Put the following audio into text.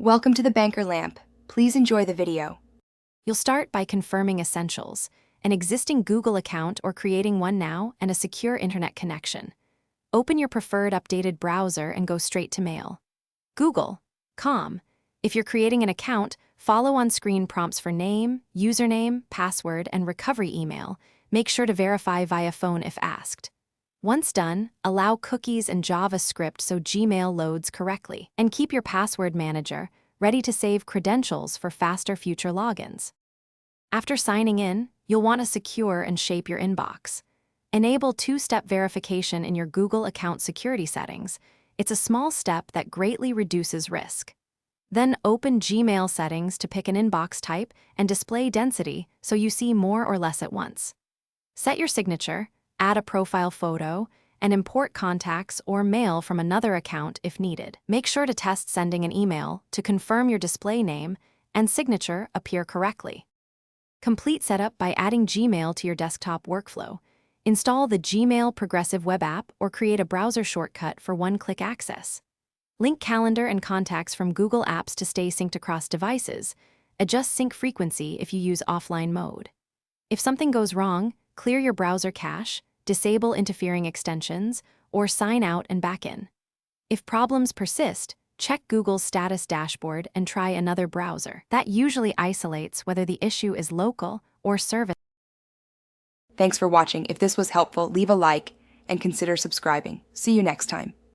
Welcome to the Banker Lamp. Please enjoy the video. You'll start by confirming essentials, an existing Google account or creating one now, and a secure internet connection. Open your preferred updated browser and go straight to Mail. Google.com. If you're creating an account, follow on-screen prompts for name, username, password, and recovery email. Make sure to verify via phone if asked. Once done, allow cookies and JavaScript so Gmail loads correctly. And keep your password manager ready to save credentials for faster future logins. After signing in, you'll want to secure and shape your inbox. Enable two-step verification in your Google account security settings. It's a small step that greatly reduces risk. Then open Gmail settings to pick an inbox type and display density so you see more or less at once. Set your signature, add a profile photo, and import contacts or mail from another account if needed. Make sure to test sending an email to confirm your display name and signature appear correctly. Complete setup by adding Gmail to your desktop workflow. Install the Gmail Progressive Web App or create a browser shortcut for one-click access. Link calendar and contacts from Google Apps to stay synced across devices. Adjust sync frequency if you use offline mode. If something goes wrong, clear your browser cache, disable interfering extensions, or sign out and back in. If problems persist, check Google's status dashboard and try another browser. That usually isolates whether the issue is local or service. Thanks for watching. If this was helpful, leave a like and consider subscribing. See you next time.